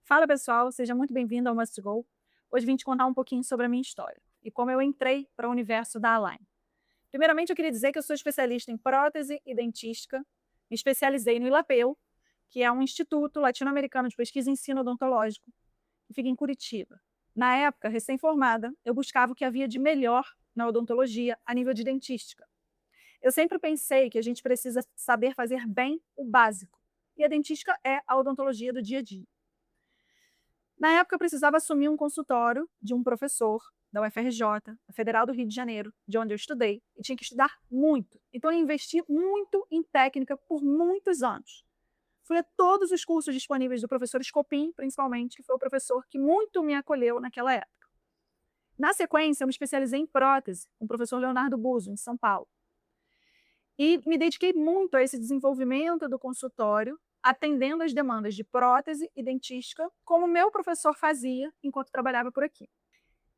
Fala pessoal, seja muito bem-vindo ao Must Go. Hoje vim te contar um pouquinho sobre a minha história e como eu entrei para o universo da Align. Primeiramente, eu queria dizer que eu sou especialista em prótese e dentística, me especializei no ILAPEU, que é um instituto latino-americano de pesquisa e ensino odontológico, que fica em Curitiba. Na época, recém-formada, eu buscava o que havia de melhor na odontologia a nível de dentística. Eu sempre pensei que a gente precisa saber fazer bem o básico, e a dentística é a odontologia do dia a dia. Na época, eu precisava assumir um consultório de um professor da UFRJ, a Federal do Rio de Janeiro, de onde eu estudei, e tinha que estudar muito. Então, eu investi muito em técnica por muitos anos. Fui a todos os cursos disponíveis do professor Scopin, principalmente, que foi o professor que muito me acolheu naquela época. Na sequência, eu me especializei em prótese, com o professor Leonardo Buso, em São Paulo. E me dediquei muito a esse desenvolvimento do consultório, atendendo às demandas de prótese e dentística, como meu professor fazia enquanto trabalhava por aqui.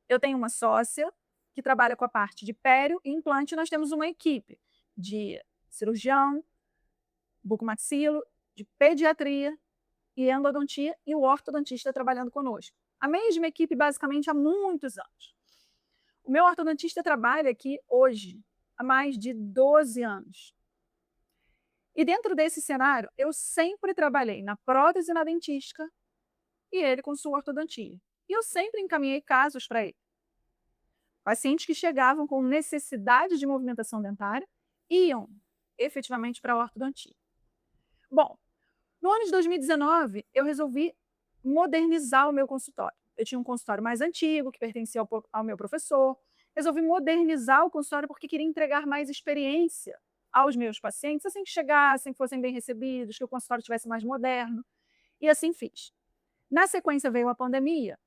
Eu tenho uma sócia que trabalha com a parte de pério e implante, e nós temos uma equipe de cirurgião, bucomaxilo, de pediatria e endodontia e o ortodontista trabalhando conosco. A mesma equipe basicamente há muitos anos. O meu ortodontista trabalha aqui hoje há mais de 12 anos. E dentro desse cenário, eu sempre trabalhei na prótese e na dentística e ele com sua ortodontia. E eu sempre encaminhei casos para ele. Pacientes que chegavam com necessidade de movimentação dentária iam efetivamente para a ortodontia. Bom, no ano de 2019, eu resolvi modernizar o meu consultório. Eu tinha um consultório mais antigo, que pertencia ao meu professor. Resolvi modernizar o consultório porque queria entregar mais experiência aos meus pacientes, assim que chegassem, fossem bem recebidos, que o consultório tivesse mais moderno. E assim fiz. Na sequência veio a pandemia,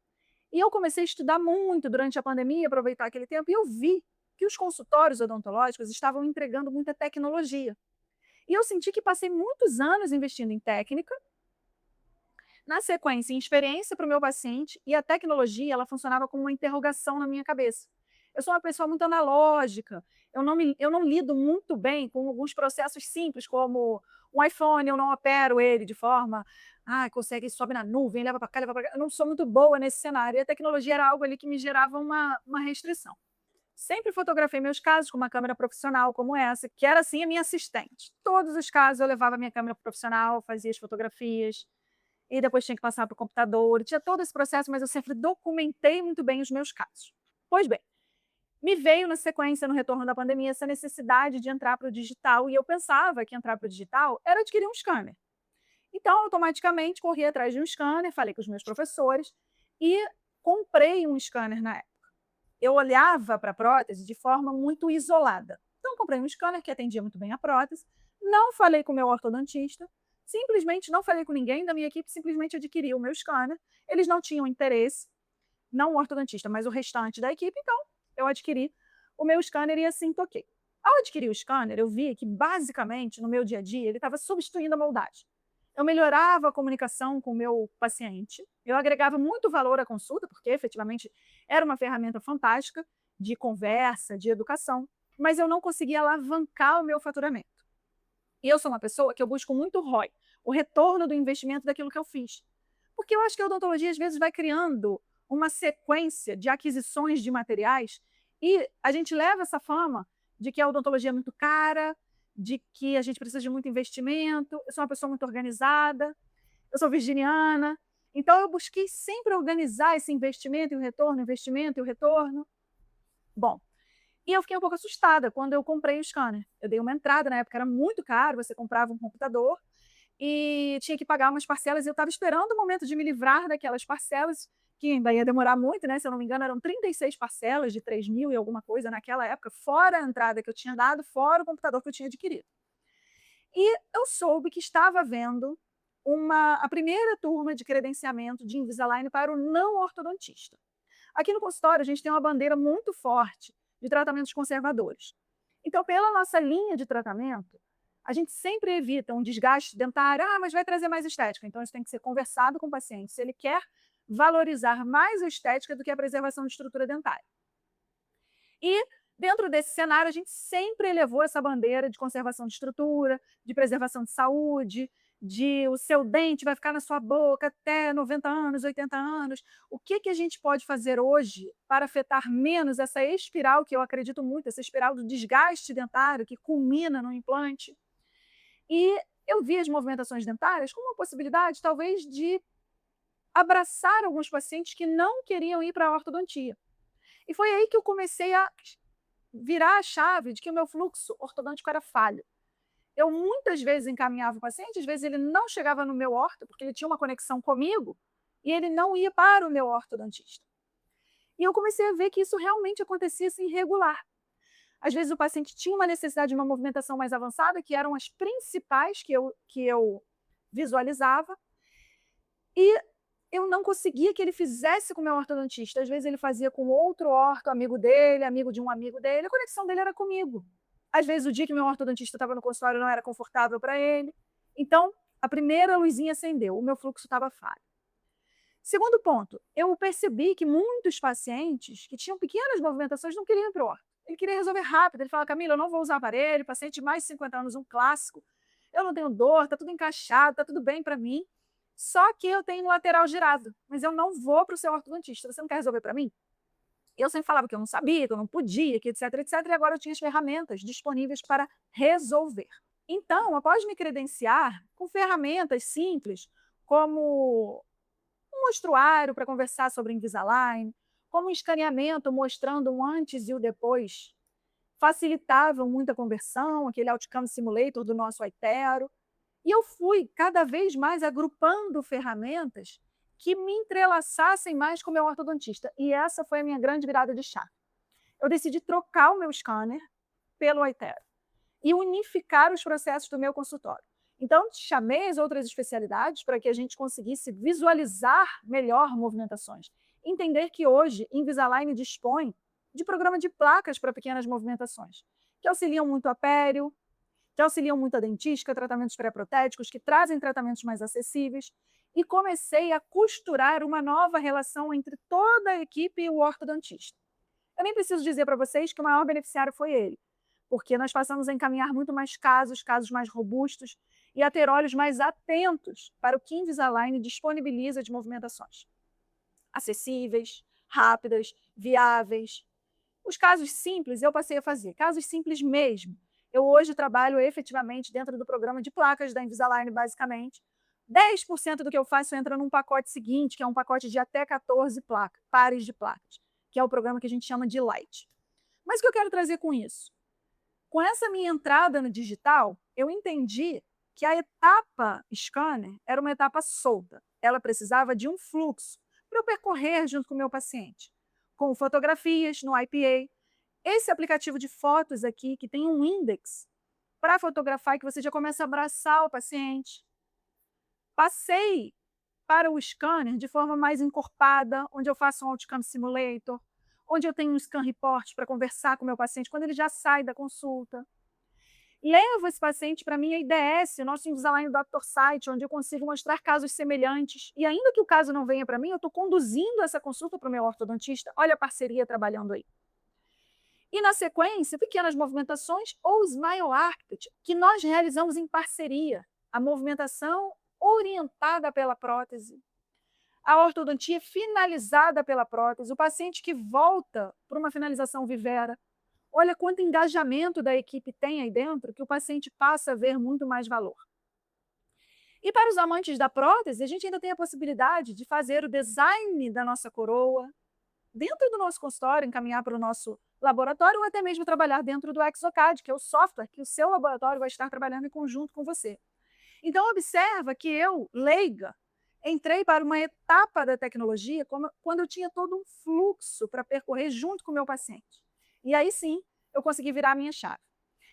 e eu comecei a estudar muito durante a pandemia, aproveitar aquele tempo, e eu vi que os consultórios odontológicos estavam entregando muita tecnologia. E eu senti que passei muitos anos investindo em técnica, na sequência, em experiência para o meu paciente, e a tecnologia ela funcionava como uma interrogação na minha cabeça. Eu sou uma pessoa muito analógica, eu não lido muito bem com alguns processos simples, como um iPhone, eu não opero ele de forma, consegue, sobe na nuvem, leva para cá, leva para cá. Eu não sou muito boa nesse cenário, e a tecnologia era algo ali que me gerava uma restrição. Sempre fotografei meus casos com uma câmera profissional como essa, que era assim a minha assistente. Todos os casos eu levava a minha câmera profissional, fazia as fotografias, e depois tinha que passar para o computador, tinha todo esse processo, mas eu sempre documentei muito bem os meus casos. Pois bem, me veio na sequência, no retorno da pandemia, essa necessidade de entrar para o digital, e eu pensava que entrar para o digital era adquirir um scanner. Então, automaticamente, corri atrás de um scanner, falei com os meus professores e comprei um scanner na época. Eu olhava para a prótese de forma muito isolada. Então, comprei um scanner que atendia muito bem a prótese, não falei com o meu ortodontista, simplesmente não falei com ninguém da minha equipe, simplesmente adquiri o meu scanner. Eles não tinham interesse, não o ortodontista, mas o restante da equipe, então eu adquiri o meu scanner e assim toquei. Ao adquirir o scanner, eu vi que basicamente no meu dia a dia ele estava substituindo a moldagem. Eu melhorava a comunicação com o meu paciente, eu agregava muito valor à consulta, porque efetivamente era uma ferramenta fantástica de conversa, de educação, mas eu não conseguia alavancar o meu faturamento. E eu sou uma pessoa que eu busco muito ROI, o retorno do investimento daquilo que eu fiz. Porque eu acho que a odontologia, às vezes, vai criando uma sequência de aquisições de materiais e a gente leva essa fama de que a odontologia é muito cara, de que a gente precisa de muito investimento. Eu sou uma pessoa muito organizada, eu sou virginiana, então eu busquei sempre organizar esse investimento e o retorno, investimento e o retorno. Bom, e eu fiquei um pouco assustada quando eu comprei o scanner. Eu dei uma entrada, na época era muito caro, você comprava um computador e tinha que pagar umas parcelas, e eu estava esperando o momento de me livrar daquelas parcelas, que ainda ia demorar muito, né? Se eu não me engano, eram 36 parcelas de 3.000 e alguma coisa naquela época, fora a entrada que eu tinha dado, fora o computador que eu tinha adquirido. E eu soube que estava havendo a primeira turma de credenciamento de Invisalign para o não ortodontista. Aqui no consultório, a gente tem uma bandeira muito forte de tratamentos conservadores. Então, pela nossa linha de tratamento, a gente sempre evita um desgaste dentário, mas vai trazer mais estética. Então, isso tem que ser conversado com o paciente, se ele quer valorizar mais a estética do que a preservação de estrutura dentária. E, dentro desse cenário, a gente sempre elevou essa bandeira de conservação de estrutura, de preservação de saúde, de o seu dente vai ficar na sua boca até 90 anos, 80 anos. O que que a gente pode fazer hoje para afetar menos essa espiral, que eu acredito muito, essa espiral do desgaste dentário que culmina no implante? E eu vi as movimentações dentárias como uma possibilidade, talvez, de abraçar alguns pacientes que não queriam ir para a ortodontia. E foi aí que eu comecei a virar a chave de que o meu fluxo ortodôntico era falho. Eu muitas vezes encaminhava o paciente, às vezes ele não chegava no meu orto, porque ele tinha uma conexão comigo, e ele não ia para o meu ortodontista. E eu comecei a ver que isso realmente acontecia assim irregular. Às vezes o paciente tinha uma necessidade de uma movimentação mais avançada, que eram as principais que eu visualizava, e eu não conseguia que ele fizesse com o meu ortodontista. Às vezes ele fazia com outro orto, amigo dele, amigo de um amigo dele, a conexão dele era comigo. Às vezes o dia que meu ortodontista estava no consultório não era confortável para ele. Então, a primeira luzinha acendeu, o meu fluxo estava falho. Segundo ponto, eu percebi que muitos pacientes que tinham pequenas movimentações não queriam ir para o orto. Ele queria resolver rápido. Ele fala: Camila, eu não vou usar aparelho, paciente de mais de 50 anos, um clássico. Eu não tenho dor, está tudo encaixado, está tudo bem para mim. Só que eu tenho lateral girado, mas eu não vou para o seu ortodontista. Você não quer resolver para mim? Eu sempre falava que eu não sabia, que eu não podia, que etc, etc. E agora eu tinha as ferramentas disponíveis para resolver. Então, após me credenciar com ferramentas simples, como um mostruário para conversar sobre Invisalign, como um escaneamento mostrando um antes e o depois, facilitavam muito a conversão, aquele Outcome Simulator do nosso iTero. E eu fui cada vez mais agrupando ferramentas que me entrelaçassem mais com o meu ortodontista. E essa foi a minha grande virada de chave. Eu decidi trocar o meu scanner pelo iTero e unificar os processos do meu consultório. Então, chamei as outras especialidades para que a gente conseguisse visualizar melhor movimentações. Entender que hoje Invisalign dispõe de programa de placas para pequenas movimentações, que auxiliam muito a pério, que auxiliam muito a dentística, tratamentos pré-protéticos, que trazem tratamentos mais acessíveis. E comecei a costurar uma nova relação entre toda a equipe e o ortodontista. Eu nem preciso dizer para vocês que o maior beneficiário foi ele, porque nós passamos a encaminhar muito mais casos, casos mais robustos, e a ter olhos mais atentos para o que Invisalign disponibiliza de movimentações. Acessíveis, rápidas, viáveis. Os casos simples eu passei a fazer, casos simples mesmo. Eu hoje trabalho efetivamente dentro do programa de placas da Invisalign, basicamente. 10% do que eu faço entra num pacote seguinte, que é um pacote de até 14 placas, pares de placas, que é o programa que a gente chama de Lite. Mas o que eu quero trazer com isso? Com essa minha entrada no digital, eu entendi que a etapa scanner era uma etapa solta. Ela precisava de um fluxo para eu percorrer junto com o meu paciente, com fotografias no IPA. Esse aplicativo de fotos aqui, que tem um index para fotografar, que você já começa a abraçar o paciente. Passei para o scanner de forma mais encorpada, onde eu faço um Outcome Simulator, onde eu tenho um Scan Report para conversar com o meu paciente quando ele já sai da consulta. Levo esse paciente para a minha IDS, o nosso Invisalign Doctor Site, onde eu consigo mostrar casos semelhantes. E ainda que o caso não venha para mim, eu estou conduzindo essa consulta para o meu ortodontista. Olha a parceria trabalhando aí. E, na sequência, pequenas movimentações ou Smile Architect, que nós realizamos em parceria. A movimentação orientada pela prótese, a ortodontia finalizada pela prótese, o paciente que volta para uma finalização vivera. Olha quanto engajamento da equipe tem aí dentro, que o paciente passa a ver muito mais valor. E para os amantes da prótese, a gente ainda tem a possibilidade de fazer o design da nossa coroa dentro do nosso consultório, encaminhar para o nosso laboratório ou até mesmo trabalhar dentro do Exocad, que é o software que o seu laboratório vai estar trabalhando em conjunto com você. Então, observa que eu, leiga, entrei para uma etapa da tecnologia quando eu tinha todo um fluxo para percorrer junto com o meu paciente. E aí sim, eu consegui virar a minha chave.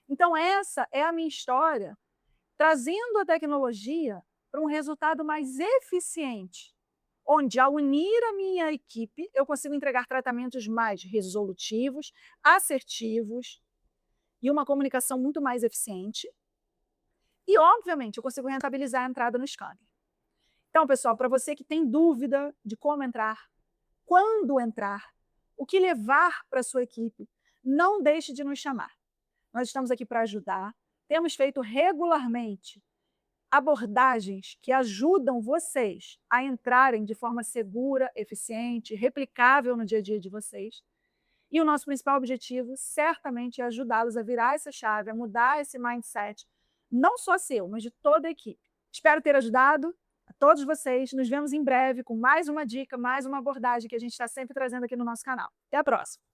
Então, essa é a minha história, trazendo a tecnologia para um resultado mais eficiente, onde, ao unir a minha equipe, eu consigo entregar tratamentos mais resolutivos, assertivos e uma comunicação muito mais eficiente. E, obviamente, eu consigo rentabilizar a entrada no scanner. Então, pessoal, para você que tem dúvida de como entrar, quando entrar, o que levar para a sua equipe, não deixe de nos chamar. Nós estamos aqui para ajudar. Temos feito regularmente abordagens que ajudam vocês a entrarem de forma segura, eficiente, replicável no dia a dia de vocês. E o nosso principal objetivo, certamente, é ajudá-los a virar essa chave, a mudar esse mindset, não só seu, mas de toda a equipe. Espero ter ajudado a todos vocês. Nos vemos em breve com mais uma dica, mais uma abordagem que a gente está sempre trazendo aqui no nosso canal. Até a próxima!